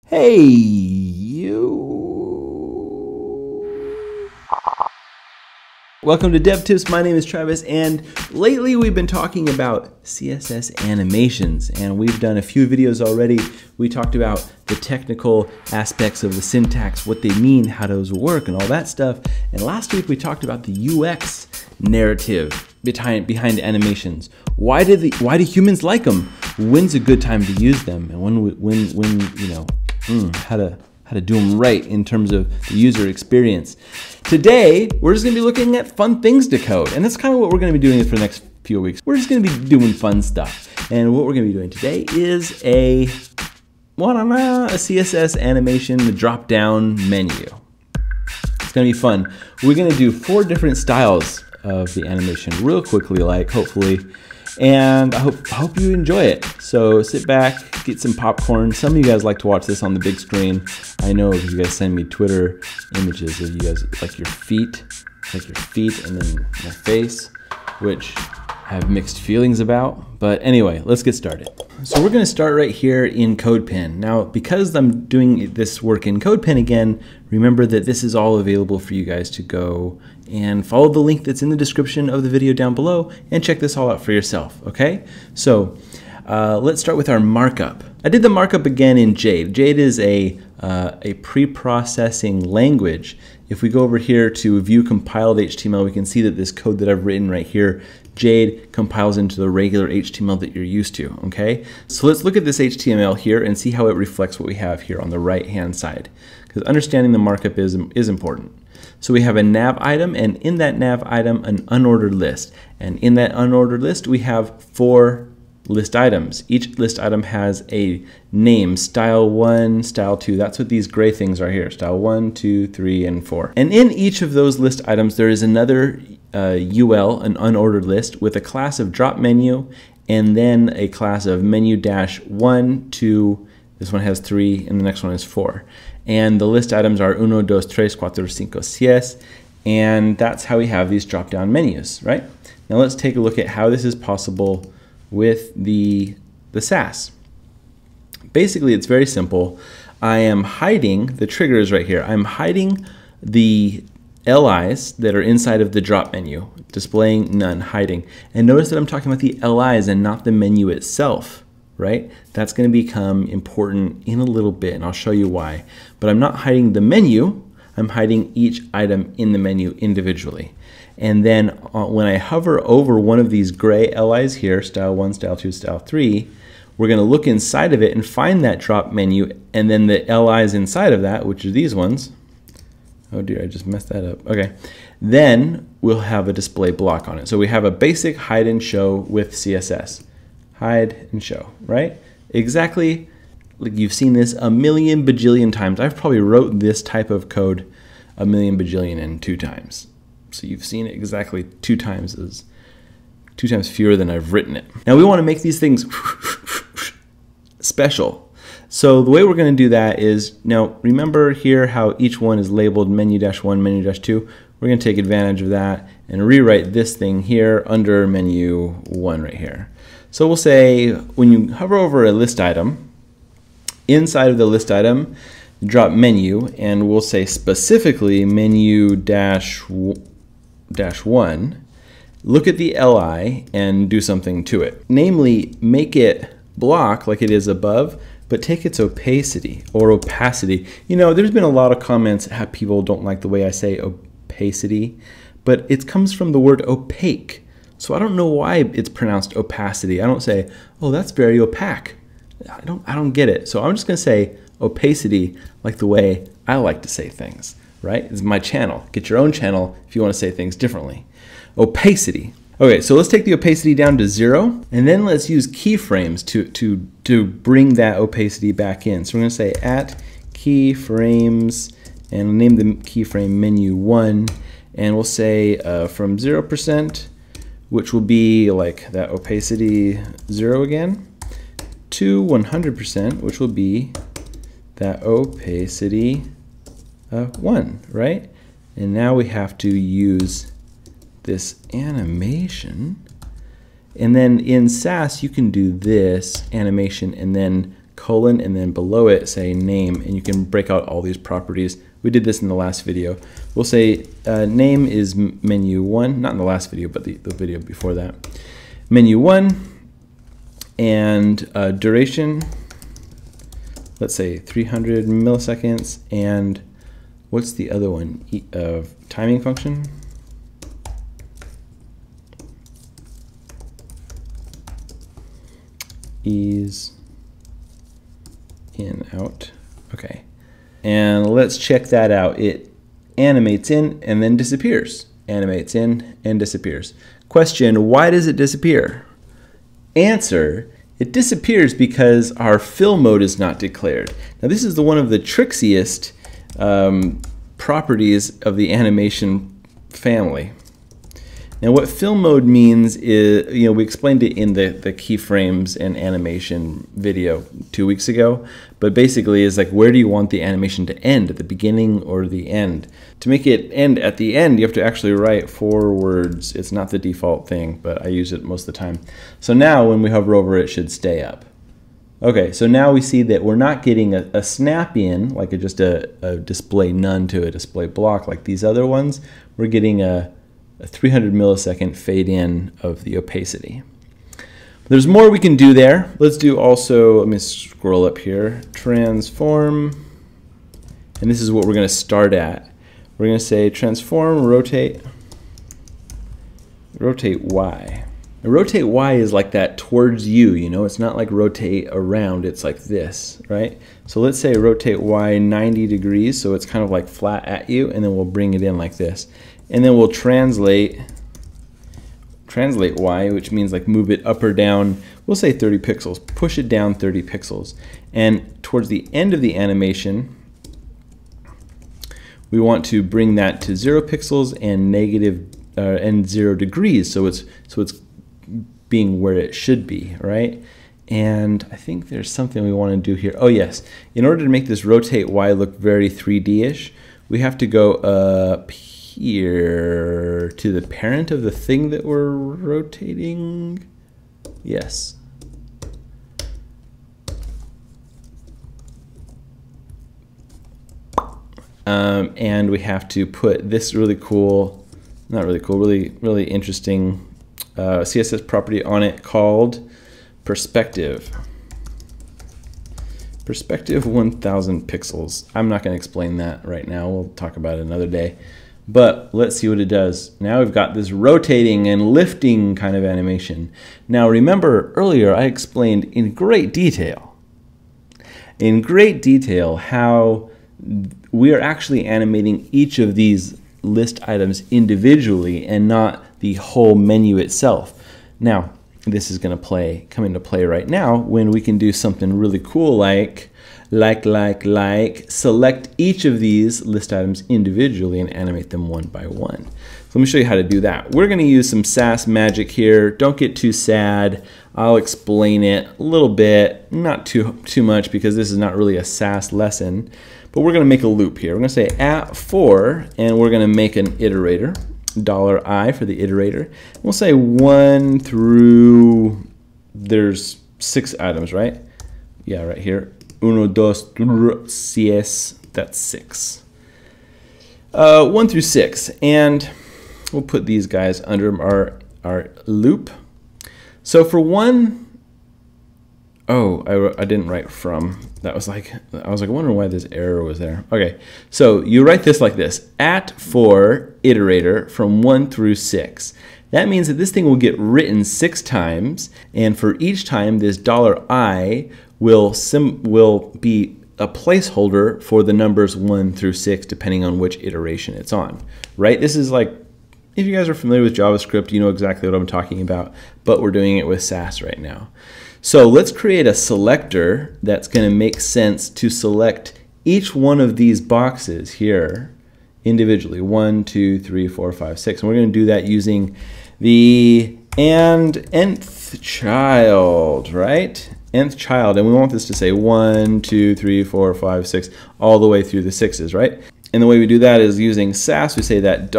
Hey, you. Welcome to Dev Tips. My name is Travis, and lately we've been talking about CSS animations, and we've done a few videos already. We talked about the technical aspects of the syntax, what they mean, how those work, and all that stuff. And last week we talked about the UX narrative behind animations. Why do humans like them? When's a good time to use them, and how to do them right in terms of the user experience. Today, we're just gonna be looking at fun things to code, and that's kind of what we're gonna be doing for the next few weeks. We're just gonna be doing fun stuff. And what we're gonna be doing today is a CSS animation, the drop-down menu. It's gonna be fun. We're gonna do 4 different styles of the animation real quickly, hopefully. And I hope you enjoy it. So sit back, get some popcorn. Some of you guys like to watch this on the big screen. I know because you guys send me Twitter images of you guys like your feet and then my face, which I have mixed feelings about. But anyway, let's get started. So we're gonna start right here in CodePen. Now, because I'm doing this work in CodePen again, remember that this is all available for you guys to go and follow the link that's in the description of the video down below and check this all out for yourself, okay? So let's start with our markup. I did the markup again in Jade. Jade is a pre-processing language. If we go over here to view compiled HTML, we can see that this code that I've written right here, Jade compiles into the regular HTML that you're used to, okay? So let's look at this HTML here and see how it reflects what we have here on the right-hand side, because understanding the markup is important. So we have a nav item, and in that nav item, an unordered list. And in that unordered list, we have 4 list items. Each list item has a name, style 1, style 2. That's what these gray things are here, style 1, 2, 3, and 4. And in each of those list items, there is another UL, an unordered list, with a class of drop menu, and then a class of menu-1, 2, this one has 3, and the next one is 4. And the list items are 1, 2, 3, 4, 5, 6, and that's how we have these drop-down menus, right? Now let's take a look at how this is possible with the Sass. Basically, it's very simple. I am hiding the triggers right here. I'm hiding the LIs that are inside of the drop menu, displaying none, hiding. And notice that I'm talking about the LIs and not the menu itself, right? That's going to become important in a little bit, and I'll show you why. But I'm not hiding the menu, I'm hiding each item in the menu individually. And then when I hover over one of these gray LIs here, style 1, style 2, style 3, we're going to look inside of it and find that drop menu, and then the LIs inside of that, which are these ones. Oh dear, I just messed that up. Okay. Then we'll have a display block on it. So we have a basic hide and show with CSS. Hide and show, right? Exactly like you've seen this a million bajillion times. I've probably wrote this type of code a million bajillion and 2 times. So you've seen it exactly 2 times fewer than I've written it. Now we want to make these things special. So the way we're going to do that is, now remember here how each one is labeled menu-1, menu-2. We're going to take advantage of that and rewrite this thing here under menu 1 right here. So we'll say when you hover over a list item, inside of the list item, drop menu, and we'll say specifically menu-1, look at the LI and do something to it. Namely, make it block like it is above, but take its opacity or opacity. You know, there's been a lot of comments how people don't like the way I say opacity, but it comes from the word opaque. So I don't know why it's pronounced opacity. I don't say, oh, that's very opaque. I don't get it. So I'm just going to say opacity like the way I like to say things, right? It's my channel. Get your own channel if you want to say things differently. Opacity. Okay, so let's take the opacity down to 0, and then let's use keyframes to bring that opacity back in. So we're going to say at keyframes, and we'll name the keyframe menu-1, and we'll say from 0%, which will be like that opacity 0 again, to 100%, which will be that opacity 1, right? And now we have to use this animation And then in Sass, you can do this animation and then colon, and then below it say name, and you can break out all these properties. We did this in the last video. We'll say name is menu 1, not in the last video, but the video before that. Menu 1, and duration, let's say 300 milliseconds, and what's the other one? Timing function. Ease in, out. Okay. And let's check that out. It animates in and then disappears. Animates in and disappears. Question, why does it disappear? Answer, it disappears because our fill mode is not declared. Now this is one of the trickiest properties of the animation family. Now what fill mode means is, we explained it in the keyframes and animation video 2 weeks ago, but basically is like, where do you want the animation to end, at the beginning or the end? To make it end at the end, you have to actually write forwards. It's not the default thing, but I use it most of the time. So now when we hover over it, it should stay up. Okay, so now we see that we're not getting a snap in, like just a display none to a display block like these other ones. We're getting a 300 millisecond fade in of the opacity. There's more we can do there. Let's do also, let me scroll up here, transform, and this is what we're going to start at. We're going to say transform, rotate Y. And rotate Y is like that towards you, it's not like rotate around, it's like this, right? So let's say rotate Y 90 degrees, so it's kind of like flat at you, and then we'll bring it in like this. And then we'll translate Y, which means like move it up or down, we'll say 30 pixels, push it down 30 pixels. And towards the end of the animation, we want to bring that to 0 pixels and and 0 degrees, so it's being where it should be, right? And I think there's something we want to do here. Oh yes, in order to make this rotate Y look very 3D-ish, we have to go up here to the parent of the thing that we're rotating. Yes. And we have to put this really cool, not really cool, really interesting CSS property on it called perspective. Perspective 1000 pixels. I'm not going to explain that right now. We'll talk about it another day. But let's see what it does. Now we've got this rotating and lifting kind of animation. Now remember earlier I explained in great detail how we are actually animating each of these list items individually and not the whole menu itself. Now this is going to come into play right now when we can do something really cool like select each of these list items individually and animate them one by one. So let me show you how to do that. We're going to use some Sass magic here. Don't get too sad. I'll explain it a little bit, not too much because this is not really a Sass lesson, but we're going to make a loop here. We're going to say @for, and we're going to make an iterator, $I for the iterator. We'll say 1 through, there's 6 items, right? Yeah, right here. 1, 2, 3, CS, that's 6. 1 through 6, and we'll put these guys under our loop. So for 1, oh, I didn't write from. I was like wondering why this error was there. Okay, so you write this like this: @for iterator from 1 through 6. That means that this thing will get written 6 times, and for each time this $I will be a placeholder for the numbers 1 through 6 depending on which iteration it's on, right? This is like, if you guys are familiar with JavaScript, you know exactly what I'm talking about, but we're doing it with Sass right now. So let's create a selector that's going to make sense to select each one of these boxes here individually, 1, 2, 3, 4, 5, 6. And we're going to do that using the nth child, right? Nth child, and we want this to say 1, 2, 3, 4, 5, 6, all the way through the 6s, right? And the way we do that is using Sass. We say that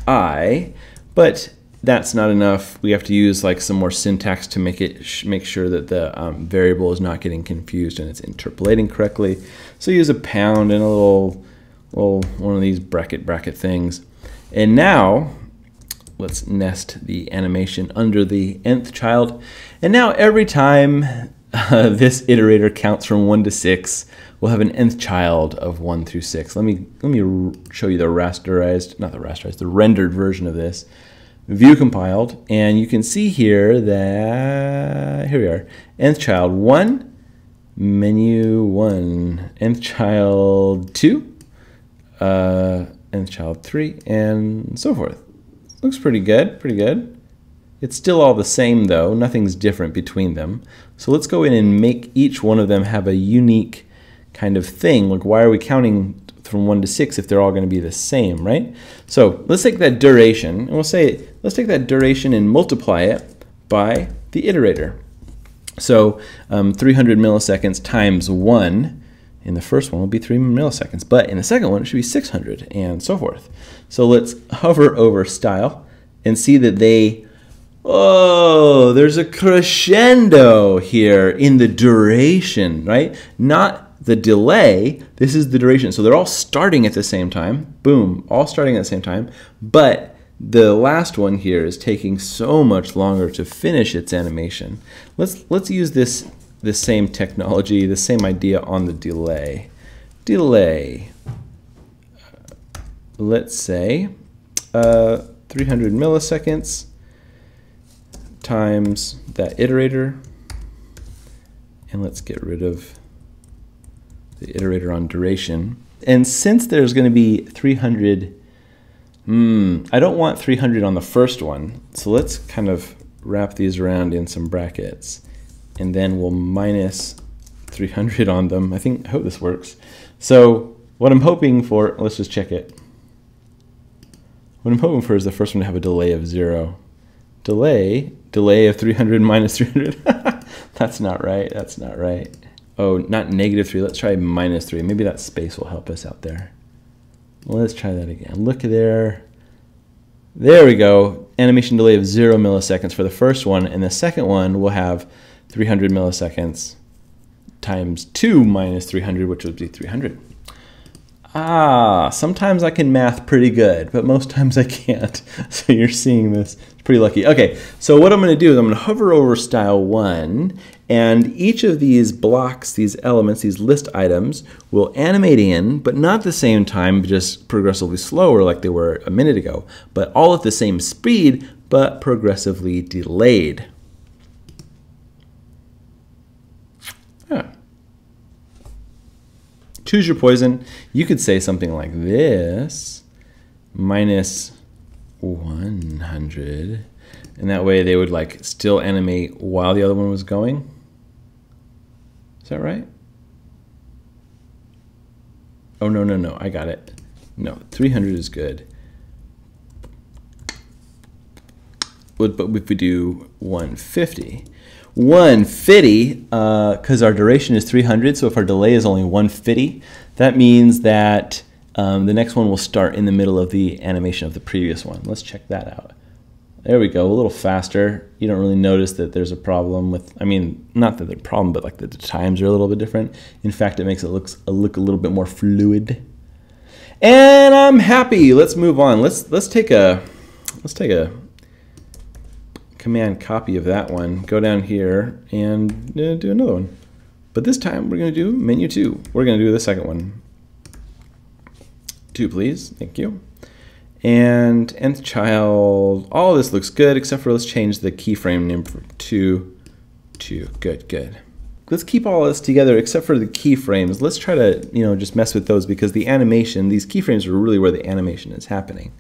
$I, but that's not enough. We have to use like some more syntax to make sure that the variable is not getting confused and it's interpolating correctly. So use a pound and a little one of these bracket things. And now let's nest the animation under the nth child. And now every time this iterator counts from 1 to 6, we'll have an nth child of 1 through 6. Let me show you the the rendered version of this. View compiled, and you can see here that, here we are, nth child 1, menu 1, nth child 2, nth child 3, and so forth. Looks pretty good, pretty good. It's still all the same though, nothing's different between them. So let's go in and make each one of them have a unique kind of thing. Like, why are we counting from 1 to 6 if they're all going to be the same, right? So let's take that duration, and we'll say, let's take that duration and multiply it by the iterator. So 300 milliseconds times 1 in the first one will be 3 milliseconds, but in the second one it should be 600, and so forth. So let's hover over style and see that there's a crescendo here in the duration, right? Not the delay, this is the duration. So they're all starting at the same time. Boom, all starting at the same time. But the last one here is taking so much longer to finish its animation. Let's use this same technology, the same idea on the delay. Delay. Let's say 300 milliseconds times that iterator. And let's get rid of the iterator on duration. And since there's going to be 300, I don't want 300 on the first one. So let's kind of wrap these around in some brackets. And then we'll minus 300 on them. I hope this works. So what I'm hoping for, let's just check it. What I'm hoping for is the first one to have a delay of 0. Delay of 300 minus 300. That's not right, that's not right. Oh, not -3, let's try -3. Maybe that space will help us out there. Well, let's try that again. Look there. There we go. Animation delay of 0 milliseconds for the first one, and the second one will have 300 milliseconds times 2 minus 300, which would be 300. Sometimes I can math pretty good, but most times I can't. So you're seeing this. It's pretty lucky. Okay, so what I'm going to do is I'm going to hover over style 1, and each of these blocks, these elements, these list items will animate in, but not at the same time, just progressively slower like they were a minute ago, but all at the same speed, but progressively delayed. Choose your poison. You could say something like this, minus 100, and that way they would like still animate while the other one was going. Is that right? Oh, no, I got it. No, 300 is good. But if we do 150, 150, because our duration is 300, so if our delay is only 150, that means that the next one will start in the middle of the animation of the previous one. Let's check that out. There we go, a little faster. You don't really notice that there's a problem with, I mean, not that there's a problem, but like the times are a little bit different. In fact, it makes it look a little bit more fluid. And I'm happy. Let's move on. Let's take a command copy of that one, go down here and do another one. But this time we're going to do menu 2. We're going to do the second one. 2, please. Thank you. And nth child, all this looks good, except for let's change the keyframe name from 2 to good. Let's keep all this together except for the keyframes. Let's try to, just mess with those because the animation, these keyframes are really where the animation is happening.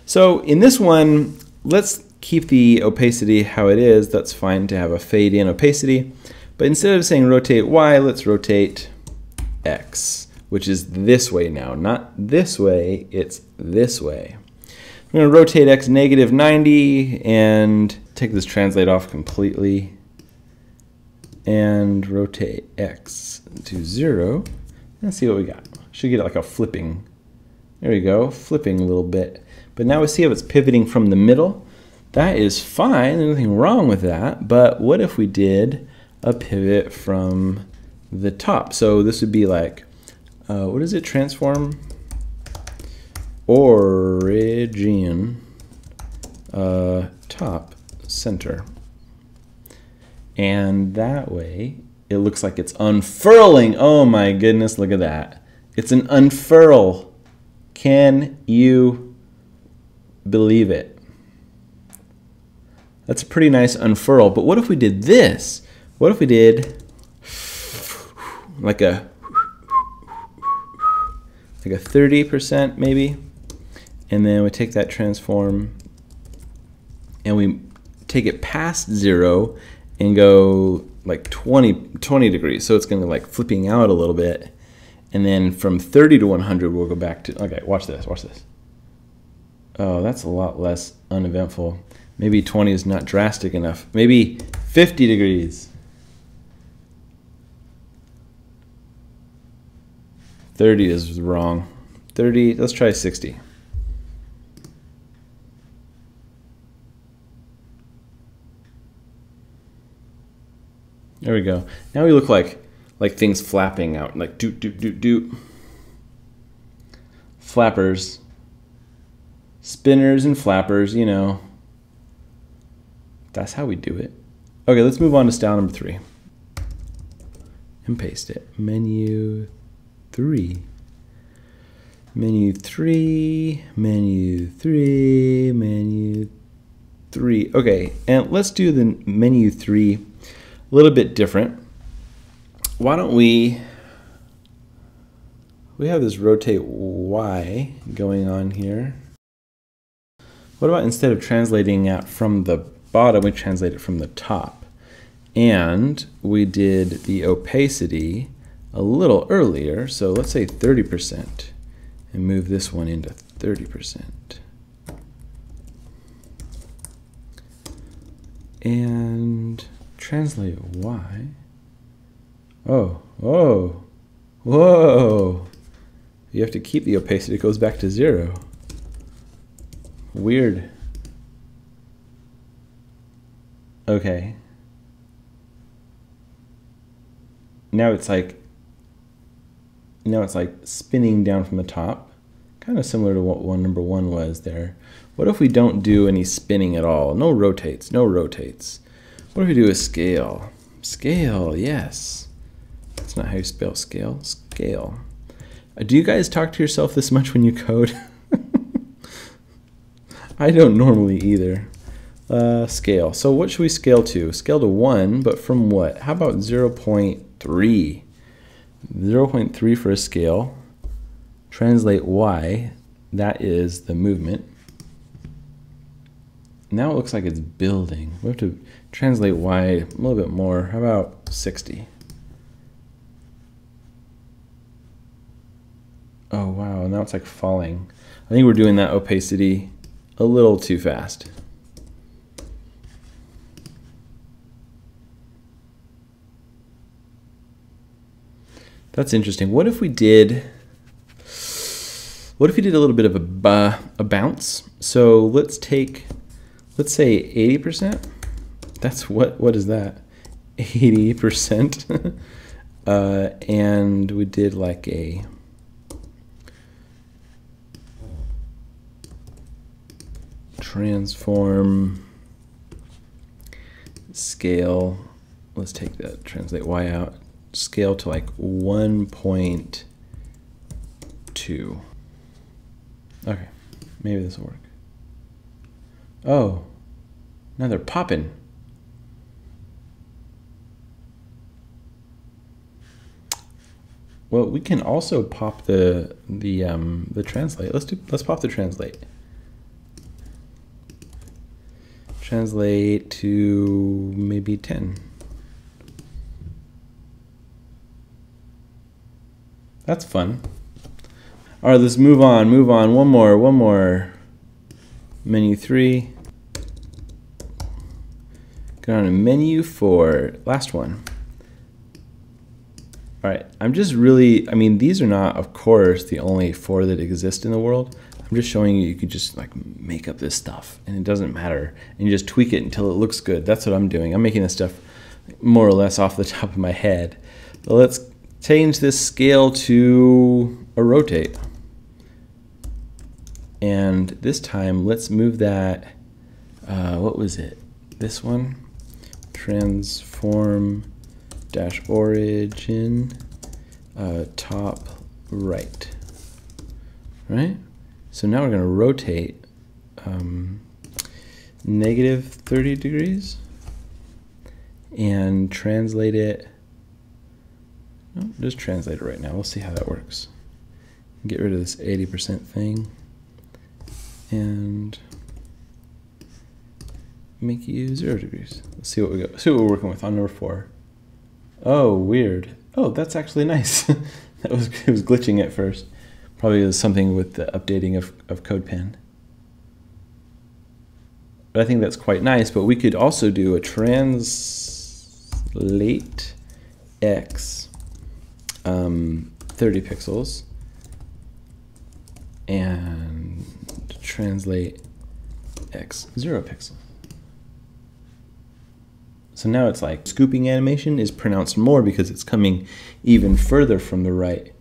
So in this one, let's keep the opacity how it is. That's fine to have a fade in opacity. But instead of saying rotate Y, let's rotate X, which is this way now. Not this way, it's this way. I'm going to rotate X -90 and take this translate off completely. And rotate X to 0. And see what we got. Should get like a flipping. There we go, flipping a little bit. But now we see how it's pivoting from the middle. That is fine, there's nothing wrong with that, but what if we did a pivot from the top? So this would be like, what is it, transform origin top center. And that way it looks like it's unfurling. Oh my goodness, look at that. It's an unfurl. Can you believe it? That's a pretty nice unfurl, but what if we did this? What if we did like a 30% maybe, and then we take that transform and we take it past 0 and go like 20 degrees, so it's going to be like flipping out a little bit, and then from 30 to 100 we'll go back to, okay, watch this. Oh, that's a lot less uneventful. Maybe 20 is not drastic enough. Maybe 50 degrees. 30 is wrong. 30, let's try 60. There we go. Now we look like things flapping out, like doot, doot, doot, doot. Flappers. Spinners and flappers, you know. That's how we do it. Okay, let's move on to style number 3. And paste it. Menu 3. Menu 3, menu 3, menu 3. Okay, and let's do the menu 3 a little bit different. Why don't we have this rotate Y going on here. What about instead of translating it from the bottom, we translate it from the top? And we did the opacity a little earlier, so let's say 30%, and move this one into 30%. And translate Y. Oh, whoa, whoa. You have to keep the opacity, it goes back to 0. Weird. Okay. Now it's like spinning down from the top, kind of similar to what number 1 was there. What if we don't do any spinning at all? No rotates, no rotates. What if we do a scale? Scale, yes. That's not how you spell scale. Scale. Do you guys talk to yourself this much when you code? I don't normally either. Scale. So what should we scale to? Scale to 1, but from what? How about 0.3? 0.3 for a scale. Translate Y. That is the movement. Now it looks like it's building. We have to translate Y a little bit more. How about 60? Oh wow, now it's like falling. I think we're doing that opacity a little too fast. That's interesting. What if we did a little bit of a bounce? So let's say 80%. That's what is that? 80%. And we did like a transform scale. Let's take that, translate Y out. Scale to like 1.2. Okay, maybe this will work. Oh, now they're popping. Well, we can also pop the translate. Let's pop the translate. Translate to maybe 10. That's fun. All right, let's move on. One more. Menu 3. Go on to menu 4. Last one. All right, I'm just really, I mean, these are not, of course, the only 4 that exist in the world. I'm just showing you could just like make up this stuff and it doesn't matter. And you just tweak it until it looks good. That's what I'm doing. I'm making this stuff more or less off the top of my head. But let's change this scale to a rotate. And this time, let's move that, what was it? This one, transform dash origin, top right, right? So now we're gonna rotate negative 30 degrees and translate it, no, just translate it right now. We'll see how that works. Get rid of this 80% thing and make you 0 degrees. Let's see what we got. See what we're working with on number 4. Oh, weird. Oh, that's actually nice. It was glitching at first. Probably was something with the updating of CodePen. But I think that's quite nice. But we could also do a translate x 30 pixels and translate x 0 pixels. So now it's like scooping animation is pronounced more because it's coming even further from the right.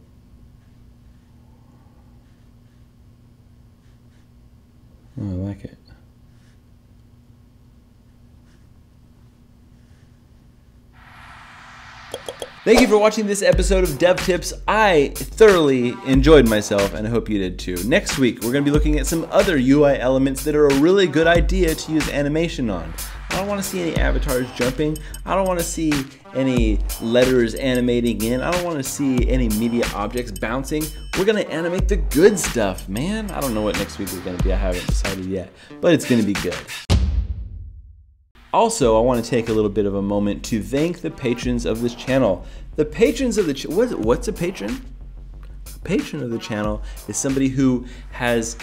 Oh, I like it. Thank you for watching this episode of Dev Tips. I thoroughly enjoyed myself and I hope you did too. Next week, we're going to be looking at some other UI elements that are a really good idea to use animation on. I don't want to see any avatars jumping. I don't want to see any letters animating in. I don't want to see any media objects bouncing. We're going to animate the good stuff, man. I don't know what next week is going to be. I haven't decided yet, but it's going to be good. Also, I want to take a little bit of a moment to thank the patrons of this channel. The patrons of the what's a patron? A patron of the channel is somebody who has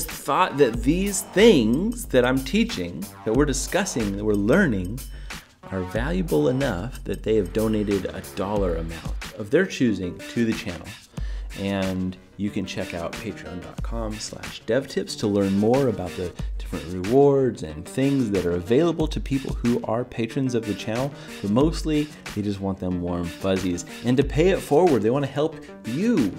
thought that these things that I'm teaching, that we're discussing, that we're learning, are valuable enough that they have donated a dollar amount of their choosing to the channel. And you can check out patreon.com/devtips to learn more about the different rewards and things that are available to people who are patrons of the channel. But mostly, they just want them warm fuzzies. And to pay it forward, they want to help you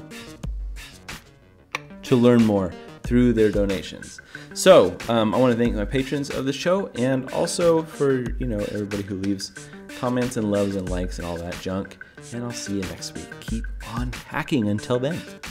to learn more through their donations. So I want to thank my patrons of the show and also for everybody who leaves comments and loves and likes and all that junk. And I'll see you next week. Keep on hacking until then.